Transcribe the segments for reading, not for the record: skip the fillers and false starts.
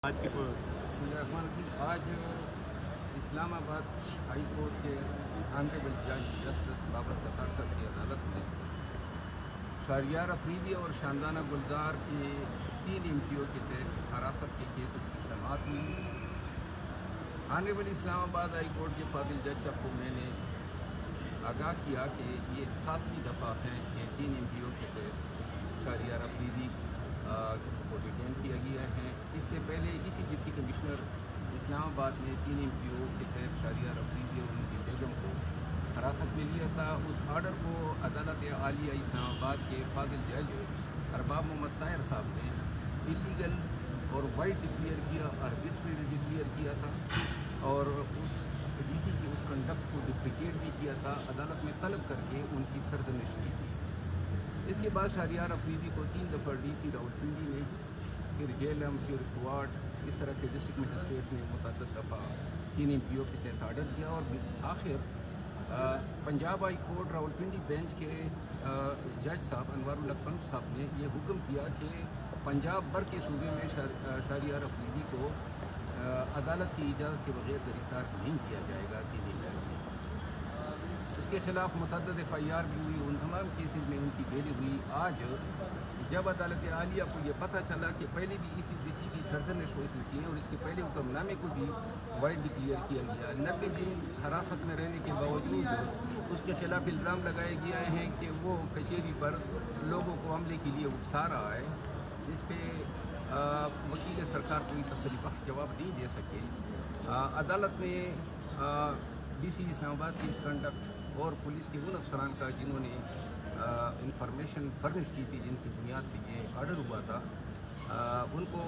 آج کی آج اسلام آباد ہائی کورٹ کے آنریبل جج جسٹس بابر ستار صاحب کی عدالت میں شہریار افریدی اور شاندانہ گلزار کے 3 امپیوں کے تحت حراست کے کیسز کی سماعت ہوئی۔ آنریبل اسلام آباد ہائی کورٹ کے فاضل جج صاحب کو میں نے آگاہ کیا کہ یہ 7ویں دفعہ ہے کہ 3 امپیوں کے تحت شہریار افریدی کو ڈیٹین کیا گیا ہے۔ اس سے پہلے اسی ڈپٹی کمشنر اسلام آباد نے 3 امپیوں کے تحت شہریار افریدی اور ان کی بیگم کو حراست میں لیا تھا۔ اس آرڈر کو عدالت عالیہ اسلام آباد کے فاضل جج ارباب محمد طاہر صاحب نے انلیگل اور وائڈ ڈکلیئر کیا، آربیٹری ڈکلیئر کیا تھا اور اس ڈی سی کی اس کنڈکٹ کو ڈپلیکیٹ بھی کیا تھا، عدالت میں طلب کر کے ان کی سرزنش کی تھی۔ اس کے بعد شہریار افریدی کو 3 دفعہ ڈی سی راولپنڈی نے، پھر جیلم، پھر کوارٹ، اس طرح کے ڈسٹرکٹ مجسٹریٹ نے متعدد دفعہ 3 امپیوں کے تحت آرڈر کیا اور آخر Punjab high court Rawalpindi bench کے جج صاحب انوار الحق پنت صاحب نے یہ حکم کیا کہ پنجاب بھر کے صوبے میں شہریار افریدی کو عدالت کی اجازت کے بغیر گرفتار نہیں کیا جائے گا 3 امپیوں میں۔ اس کے خلاف متعدد FIR بھی ہوئی، ان تمام کیسز میں ان کی بیل ہوئی۔ آج جب عدالت عالیہ کو یہ پتہ چلا کہ پہلے بھی اسی ڈی کی سرزنش ہو چکی ہے اور اس کے پہلے حکم نامے کو بھی وائڈ ڈکلیئر کیا گیا، 90 دن حراست میں رہنے کے باوجود اس کے خلاف الزام لگائے گئے ہیں کہ وہ کچہری پر لوگوں کو عملے کے لیے اکسا رہا ہے، جس پہ وکیل سرکار کوئی تسلی بخش جواب نہیں دے سکے۔ عدالت نے ڈی سی اسلام آباد کی اس کنڈکٹ اور پولیس کے ان افسران کا جنہوں نے انفارمیشن فرنش کی تھی، جن کی بنیاد پہ یہ آرڈر ہوا تھا، ان کو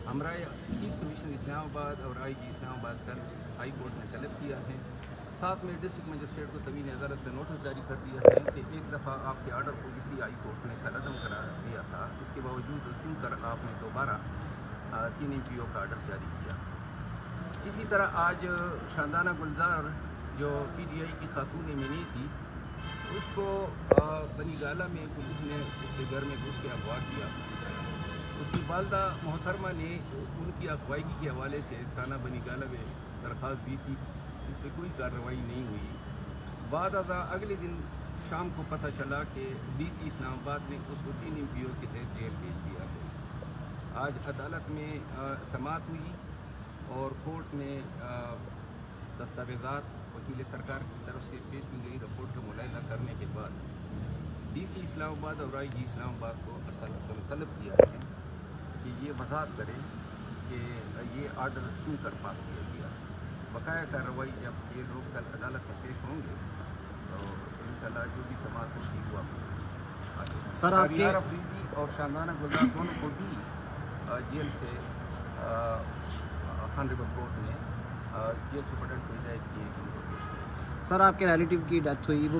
ہمراہ چیف کمشنر اسلام آباد اور IG اسلام آباد کل ہائی کورٹ میں طلب کیا ہے۔ ساتھ میں ڈسٹرکٹ مجسٹریٹ کو طویل عدالت کا نوٹس جاری کر دیا ہے کہ ایک دفعہ آپ کے آرڈر کو اسی ہائی کورٹ نے کل عدم قرار دیا تھا، اس کے باوجود کیوں کر آپ نے دوبارہ 3 امپیوں کا آرڈر جاری کیا۔ اسی طرح آج شاندانہ گلزار جو PGI کی خاتون منی تھی، اس کو بنی گالہ میں پولیس نے اس کے گھر میں گھس کے اغوا کیا۔ اس کی والدہ محترمہ نے ان کی اغوائی کے حوالے سے تھانہ بنی گالہ میں درخواست دی تھی، اس پہ کوئی کارروائی نہیں ہوئی۔ بعد ازاں اگلے دن شام کو پتہ چلا کہ DC اسلام آباد نے اس کو 3 امپیوں کے تحت جیل بھیج دیا ہے۔ آج عدالت میں سماعت ہوئی اور کورٹ میں دستاویزات وکیل سرکار کی طرف سے پیش کی گئی رپورٹ کا ملاحظہ کرنے کے بعد DC اسلام آباد اور IG اسلام آباد کو عدالت نے طلب کیا ہے کہ یہ وضاحت کرے کہ یہ آرڈر کیوں کر پاس کیا گیا۔ بقایا کارروائی جب یہ لوگ کل عدالت میں پیش ہوں گے تو انشاءاللہ جو بھی سماعت ہوگی وہ آپ شہریار افریدی اور شاندانہ گلزار دونوں کو بھی جیل سے آنریبل کورٹ نے جیل سپرڈنٹ کو ہدایت کی ہے کہ ان کو پیش کیا۔ سر، آپ کے ریلیٹیو کی ڈیتھ ہوئی، وہ